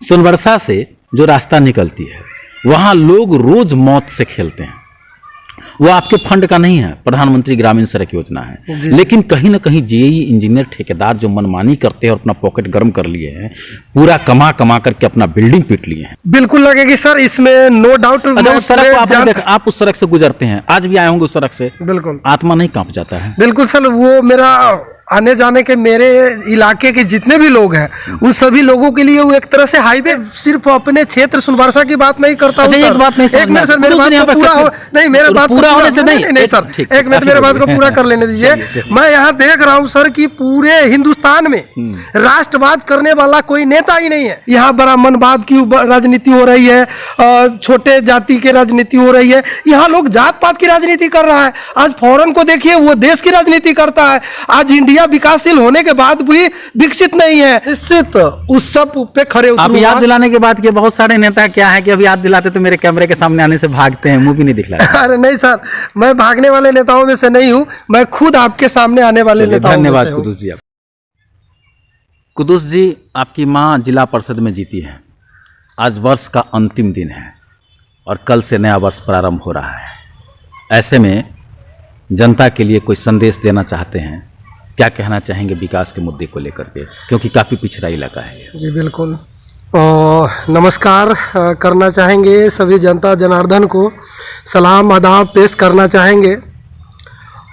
सोनबरसा से जो रास्ता निकलती है वहां लोग रोज मौत से खेलते हैं। वो आपके फंड का नहीं है, प्रधानमंत्री ग्रामीण सड़क योजना है, लेकिन कहीं ना कहीं जेई इंजीनियर ठेकेदार जो मनमानी करते हैं और अपना पॉकेट गर्म कर लिए हैं, पूरा कमा कमा करके अपना बिल्डिंग पीट लिए हैं। बिल्कुल लगेगी सर, इसमें नो डाउट। उस सड़क को आपने देखा, आप उस सड़क से गुजरते हैं, आज भी आए होंगे उस सड़क से, बिल्कुल आत्मा नहीं कांप जाता है? बिल्कुल सर, वो मेरा आने जाने के मेरे इलाके के जितने भी लोग हैं उस सभी लोगों के लिए वो एक तरह से हाईवे। सिर्फ अपने क्षेत्र सोनबरसा की बात नहीं करता हूं। एक बात नहीं, एक मिनट सर, मेरे बात को पूरा हो नहीं, मेरे बात पूरा होने से नहीं सर, एक मिनट मेरे बात को पूरा कर लेने दीजिए। मैं यहाँ देख रहा हूँ सर कि पूरे हिंदुस्तान में राष्ट्रवाद करने वाला कोई नेता ही नहीं है। यहाँ ब्राह्मणवाद की राजनीति हो रही है, छोटे जाति की राजनीति हो रही है, यहाँ लोग जात पात की राजनीति कर रहा है। आज फॉरेन को देखिए, वो देश की राजनीति करता है। आज इंडिया विकासशील होने के बाद भी विकसित नहीं है, इससे तो उस सब पे खड़े उतरूंगा। आप याद दिलाने के बाद के बहुत सारे नेता क्या है कि अब याद दिलाते तो मेरे कैमरे के सामने आने से भागते हैं, मुंह भी नहीं दिखलाते। अरे नहीं सर, मैं भागने वाले नेताओं में से नहीं हूं, मैं खुद आपके सामने आने वाले नेताओं में से हूं। धन्यवाद कुदूस जी। आप कुदूस जी, आपकी मां जिला परिषद में जीती है, आज वर्ष का अंतिम दिन है और कल से नया वर्ष प्रारंभ हो रहा है। ऐसे में जनता के लिए कोई संदेश देना चाहते हैं, क्या कहना चाहेंगे विकास के मुद्दे को लेकर के, क्योंकि काफ़ी पिछड़ा इलाका है? जी बिल्कुल, नमस्कार करना चाहेंगे सभी जनता जनार्दन को, सलाम आदाब पेश करना चाहेंगे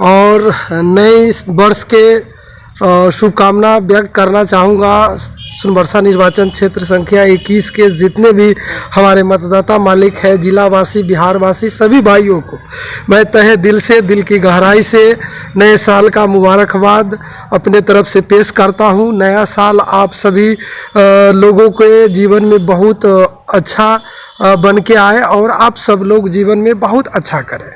और नए वर्ष के शुभकामना व्यक्त करना चाहूँगा। सोनबरसा निर्वाचन क्षेत्र संख्या 21 के जितने भी हमारे मतदाता मालिक है, जिलावासी, बिहारवासी, सभी भाइयों को मैं तहे दिल से, दिल की गहराई से नए साल का मुबारकबाद अपने तरफ से पेश करता हूं। नया साल आप सभी लोगों के जीवन में बहुत अच्छा बन के आए और आप सब लोग जीवन में बहुत अच्छा करें।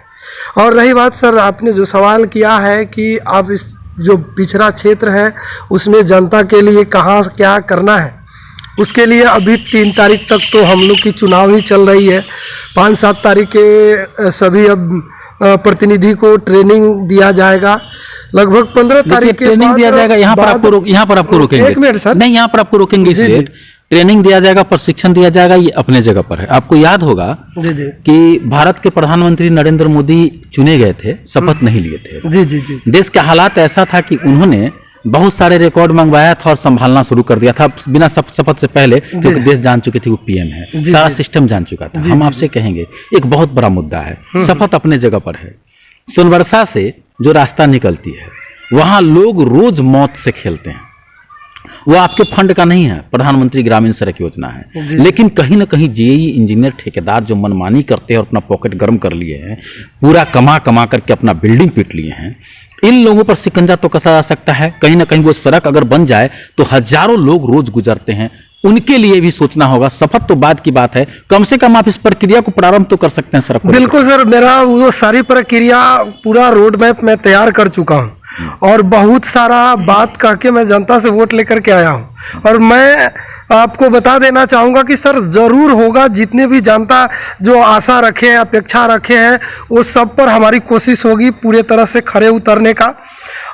और रही बात सर, आपने जो सवाल किया है कि आप इस जो पिछड़ा क्षेत्र है उसमें जनता के लिए कहाँ क्या करना है, उसके लिए अभी 3 तारीख तक तो हम लोग की चुनाव ही चल रही है। 5-7 तारीख के सभी अब प्रतिनिधि को ट्रेनिंग दिया जाएगा। लगभग 15 तारीख के ट्रेनिंग दिया जाएगा। यहाँ पर आपको रोकेंगे, एक मिनट सर, नहीं, यहाँ पर आपको रोकेंगे इसलिए ट्रेनिंग दिया जाएगा, प्रशिक्षण दिया जाएगा, ये अपने जगह पर है। आपको याद होगा कि भारत के प्रधानमंत्री नरेंद्र मोदी चुने गए थे, शपथ नहीं लिए थे। जी। देश का हालात ऐसा था कि उन्होंने बहुत सारे रिकॉर्ड मंगवाया था और संभालना शुरू कर दिया था बिना शपथ से पहले, क्योंकि देश जान चुके थे वो पीएम है, सारा सिस्टम जान चुका था। हम आपसे कहेंगे एक बहुत बड़ा मुद्दा है, शपथ अपने जगह पर है। सोनबरसा से जो रास्ता निकलती है वहां लोग रोज मौत से खेलते हैं। वो आपके फंड का नहीं है, प्रधानमंत्री ग्रामीण सड़क योजना है, लेकिन कहीं ना कहीं जेई इंजीनियर ठेकेदार जो मनमानी करते हैं और अपना पॉकेट गर्म कर लिए हैं, पूरा कमा कमा करके अपना बिल्डिंग पीट लिए हैं, इन लोगों पर शिकंजा तो कसा जा सकता है। कहीं ना कहीं वो सड़क अगर बन जाए तो हजारों लोग रोज गुजरते हैं, उनके लिए भी सोचना होगा। शपथ तो बाद की बात है, कम से कम आप इस प्रक्रिया को प्रारंभ तो कर सकते हैं सड़क को। बिल्कुल सर, मेरा वो सारी प्रक्रिया पूरा रोड मैप मैं तैयार कर चुका हूँ और बहुत सारा बात कह के मैं जनता से वोट लेकर के आया हूँ। और मैं आपको बता देना चाहूँगा कि सर ज़रूर होगा, जितने भी जनता जो आशा रखे हैं, अपेक्षा रखे हैं, वो सब पर हमारी कोशिश होगी पूरे तरह से खड़े उतरने का,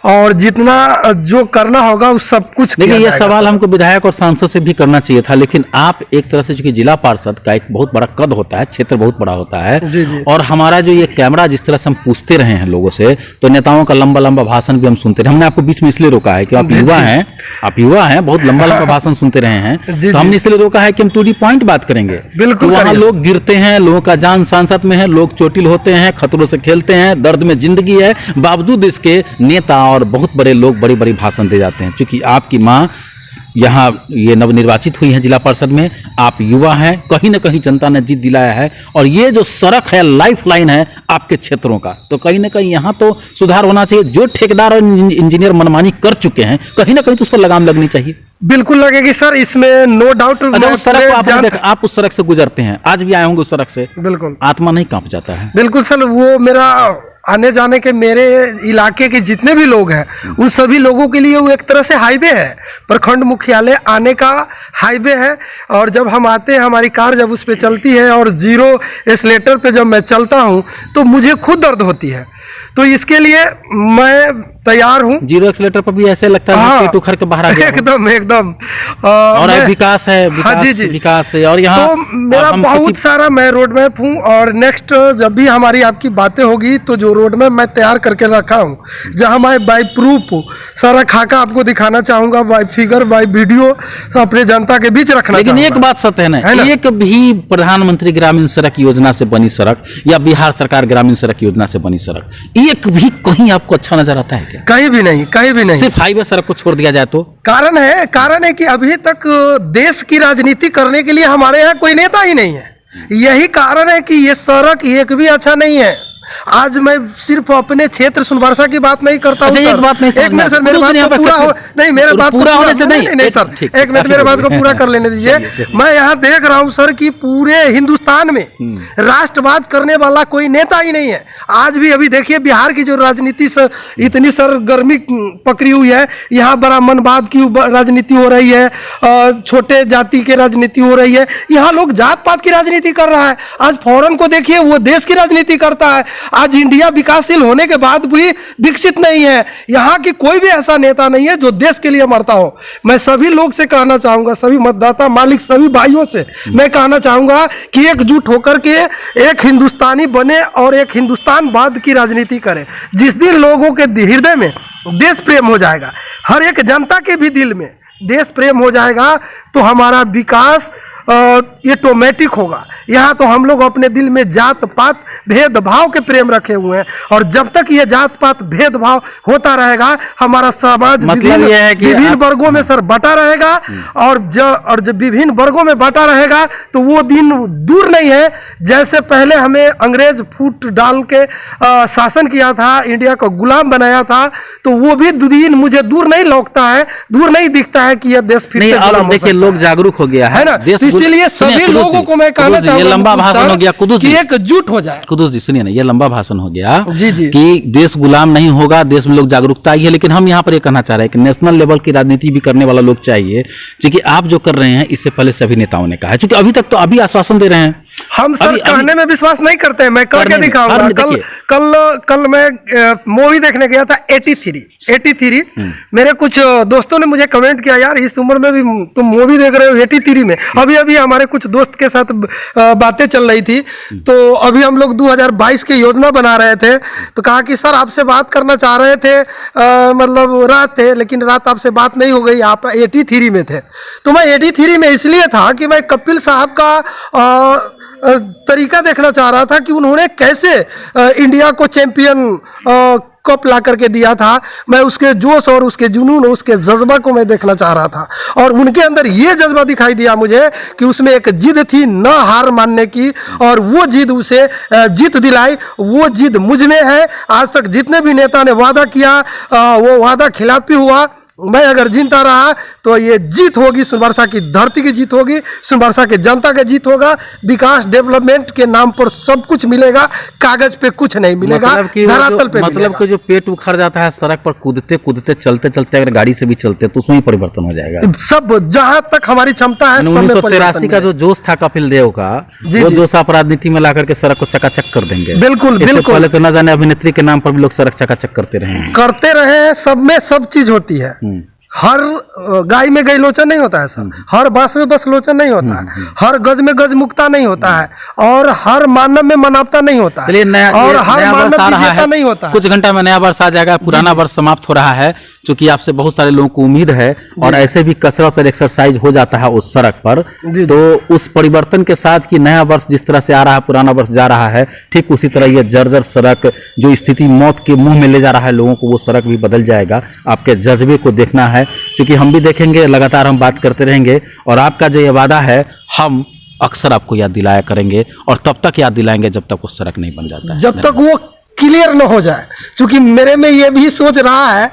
और जितना जो करना होगा उस सब कुछ। देखिए, ये सवाल हमको विधायक और सांसद से भी करना चाहिए था, लेकिन आप एक तरह से, चूंकि जिला पार्षद का एक बहुत बड़ा कद होता है, क्षेत्र बहुत बड़ा होता है, जी। और हमारा जो ये कैमरा जिस तरह से हम पूछते रहे हैं लोगों से, तो नेताओं का लंबा लंबा भाषण भी हम सुनते रहे। हमने आपको बीच में इसलिए रोका है कि आप युवा हैं, बहुत लंबा लंबा भाषण सुनते रहे हैं, तो हमने इसलिए रोका है कि हम 2 D पॉइंट बात करेंगे। बिल्कुल, वहाँ लोग गिरते हैं, लोगों का जान सांसद में है, लोग चोटिल होते हैं, खतरों से खेलते हैं, दर्द में जिंदगी है, बावजूद इसके नेता और बहुत बड़े लोग बड़ी बड़ी भाषण दे जाते हैं। क्योंकि आपकी माँ यहाँ ये नवनिर्वाचित हुई है जिला परिषद में, आप युवा हैं, कहीं ना कहीं जनता ने जीत दिलाया है, और ये जो सड़क है लाइफ लाइन है आपके क्षेत्रों का, तो कहीं ना कहीं यहाँ तो सुधार होना चाहिए। जो ठेकेदार और इंजीनियर मनमानी कर चुके हैं, कहीं ना कहीं तो उस पर लगाम लगनी चाहिए। बिल्कुल लगेगी सर, इसमें नो डाउट। उस सड़क को आपने देखा, आप उस सड़क से गुजरते हैं, आज भी आए होंगे उस सड़क से, बिल्कुल आत्मा नहीं कांप जाता है? बिल्कुल सर, वो मेरा आने जाने के मेरे इलाके के जितने भी लोग हैं उन सभी लोगों के लिए वो एक तरह से हाईवे है, प्रखंड मुख्यालय आने का हाईवे है। और जब हम आते हैं, हमारी कार जब उस पर चलती है और 0 एस्लेटर पे जब मैं चलता हूं तो मुझे खुद दर्द होती है। तो इसके लिए मैं तैयार हूँ। जीरो एक्सीलेटर पर भी ऐसे लगता है पेट उखड़ के बाहर आ गया। एकदम एकदम। और विकास है, हाँ जी जी, विकास है। और यहाँ तो मेरा बहुत सारा मैं रोड मैप हूँ, और नेक्स्ट जब भी हमारी आपकी बातें होगी तो जो रोड मैप मैं तैयार करके रखा हूँ, जहाँ मैं बाई प्रूफ सारा खाका आपको दिखाना चाहूंगा, बाई फिगर बाई वीडियो अपने जनता के बीच रखना। लेकिन एक बात सत्य है ना, एक भी प्रधानमंत्री ग्रामीण सड़क योजना से बनी सड़क या बिहार सरकार ग्रामीण सड़क योजना से बनी सड़क, एक भी कहीं आपको अच्छा नजर आता है क्या? कहीं भी नहीं, कहीं भी नहीं। सिर्फ हाईवे सड़क को छोड़ दिया जाए तो कारण है कि अभी तक देश की राजनीति करने के लिए हमारे यहाँ कोई नेता ही नहीं है। यही कारण है कि ये सड़क एक भी अच्छा नहीं है। आज मैं सिर्फ अपने क्षेत्र सुनबरसा की बात नहीं करता हूँ। एक बात नहीं, एक मिनट सर, मेरे बात को पूरा हो नहीं, मेरे बात पूरा होने से नहीं सर, एक मिनट मेरे बात को पूरा कर लेने दीजिए। मैं यहाँ देख रहा हूँ सर कि पूरे हिंदुस्तान में राष्ट्रवाद करने वाला कोई नेता ही नहीं है। आज भी अभी देखिए बिहार की जो राजनीति से इतनी सरगर्मी पकड़ी हुई है, यहाँ ब्राह्मणवाद की राजनीति हो रही है, छोटे जाति की राजनीति हो रही है, यहाँ लोग जात पात की राजनीति कर रहा है। आज फॉरेन को देखिए, वो देश की राजनीति करता है। आज इंडिया विकासशील होने के बाद भी विकसित नहीं है। यहाँ की कोई भी ऐसा नेता नहीं है जो देश के लिए मरता हो। मैं सभी लोग से कहना चाहूंगा, सभी मतदाता मालिक, सभी भाइयों से मैं कहना चाहूंगा कि एकजुट होकर के एक हिंदुस्तानी बने और एक हिंदुस्तानवाद की राजनीति करें। जिस दिन लोगों के हृदय में देश प्रेम हो जाएगा, हर एक जनता के भी दिल में देश प्रेम हो जाएगा, तो हमारा विकास ये ऑटोमेटिक होगा। यहाँ तो हम लोग अपने दिल में जात पात भेदभाव के प्रेम रखे हुए हैं, और जब तक ये जात पात भेदभाव होता रहेगा, हमारा समाज मतलब ये है कि विभिन्न वर्गों में सर बटा रहेगा। और जब विभिन्न वर्गों में बटा रहेगा तो वो दिन दूर नहीं है। जैसे पहले हमें अंग्रेज फूट डाल के शासन किया था, इंडिया को गुलाम बनाया था, तो वो भी दिन मुझे दूर नहीं लौटता है, दूर नहीं दिखता है कि यह देश फिर से गुलाम हो सकता है। लोग जागरूक हो गया है ना, इसीलिए सभी लोगों को मैं कहना चाहूंगा, ये लंबा भाषण हो गया कुदूस जी, एकजुट हो जाए। कुदूस जी सुनिए ना, ये लंबा भाषण हो गया जी जी, कि देश गुलाम नहीं होगा, देश में लोग जागरूकता आई है। लेकिन हम यहाँ पर ये कहना चाह रहे हैं कि नेशनल लेवल की राजनीति भी करने वाला लोग चाहिए, क्योंकि आप जो कर रहे हैं इससे पहले सभी नेताओं ने कहा है। क्योंकि अभी तक तो अभी आश्वासन दे रहे हैं, हम सर कहने में विश्वास नहीं करते हैं। मैं करके दिखाऊंगा। कल मैं मूवी देखने गया था 83। मेरे कुछ दोस्तों ने मुझे कमेंट किया, यार इस उम्र में भी तुम मूवी देख रहे हो 83 में। अभी हमारे कुछ दोस्त के साथ बातें चल रही थी, तो अभी हम लोग 2022 की योजना बना रहे थे, तो कहा कि सर आपसे बात करना चाह रहे थे, मतलब रात थे, लेकिन रात आपसे बात नहीं हो गई, आप 83 में थे। तो मैं 83 में इसलिए था कि मैं कपिल साहब का तरीका देखना चाह रहा था कि उन्होंने कैसे इंडिया को चैंपियन कप ला करके दिया था। मैं उसके जोश और उसके जुनून, उसके जज्बा को मैं देखना चाह रहा था, और उनके अंदर ये जज्बा दिखाई दिया मुझे कि उसमें एक जिद थी न हार मानने की, और वो जिद उसे जीत दिलाई। वो जिद मुझ में है। आज तक जितने भी नेता ने वादा किया वो वादा खिलाफी हुआ। मैं अगर जीता रहा तो ये जीत होगी, सुनबरसा की धरती की जीत होगी, सुनबरसा के जनता का जीत होगा। विकास डेवलपमेंट के नाम पर सब कुछ मिलेगा, कागज पे कुछ नहीं मिलेगा, धरातल पे मतलब कि जो पेट उखड़ जाता है सड़क पर कूदते कूदते चलते चलते, अगर गाड़ी से भी चलते तो उसमें ही परिवर्तन हो जाएगा। सब जहां तक हमारी क्षमता है। 1983 का जो जोश था कपिल देव का, वो जोश आप राजनीति में ला करके सड़क को चकाचक कर देंगे। बिल्कुल बिल्कुल। पहले तो न जाने अभिनेत्री के नाम पर भी लोग सड़क चकाचक करते रहे हैं। सब में सब चीज होती है। हर गाय में गई लोचन नहीं होता है सर, हर बांस में बस लोचन नहीं होता है, हर गज में गज मुक्ता नहीं होता है, और हर मानव में मानवता नहीं होता है, और हर मानव विजेता नहीं होता है। कुछ घंटा में नया वर्ष आ जाएगा, पुराना वर्ष समाप्त हो रहा है, क्योंकि आपसे बहुत सारे लोगों को उम्मीद है, और ऐसे भी कसरत और एक्सरसाइज हो जाता है उस सड़क पर। तो उस परिवर्तन के साथ कि नया वर्ष जिस तरह से आ रहा है, पुराना वर्ष जा रहा है, ठीक उसी तरह ये जर्जर सड़क जो स्थिति मौत के मुंह में ले जा रहा है लोगों को, वो सड़क भी बदल जाएगा। आपके जज्बे को देखना है, क्योंकि हम भी देखेंगे, लगातार हम बात करते रहेंगे, और आपका जो ये वादा है हम अक्सर आपको याद दिलाया करेंगे, और तब तक याद दिलाएंगे जब तक वो सड़क नहीं बन जाता है, जब तक वो क्लियर न हो जाए। क्योंकि मेरे में ये भी सोच रहा है,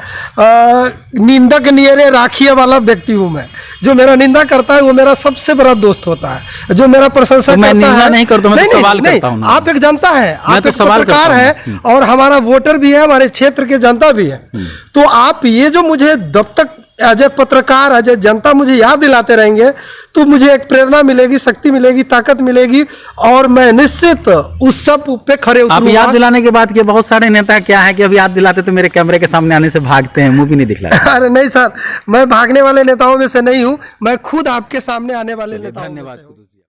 निंदक नियरे राखिए वाला व्यक्ति हूँ मैं। जो मेरा निंदा करता है वो मेरा सबसे बड़ा दोस्त होता है, जो मेरा प्रशंसा करता है। नहीं करता हूं, मैं तो सवाल करता हूं। आप एक जनता है, आप एक पत्रकार है, और हमारा वोटर भी है, हमारे क्षेत्र के जनता भी है। तो आप ये जो मुझे जब तक एज ए पत्रकार, एज ए जनता मुझे याद दिलाते रहेंगे तो मुझे एक प्रेरणा मिलेगी, शक्ति मिलेगी, ताकत मिलेगी और मैं निश्चित उस सब पे खड़े आप उतरूंगा। याद दिलाने के बाद के बहुत सारे नेता क्या है कि अभी याद दिलाते तो मेरे कैमरे के सामने आने से भागते हैं, मुंह भी नहीं दिखलाते। अरे नहीं सर, मैं भागने वाले नेताओं में से नहीं हूँ, मैं खुद आपके सामने आने वाले नेताओं में से हूँ। धन्यवाद।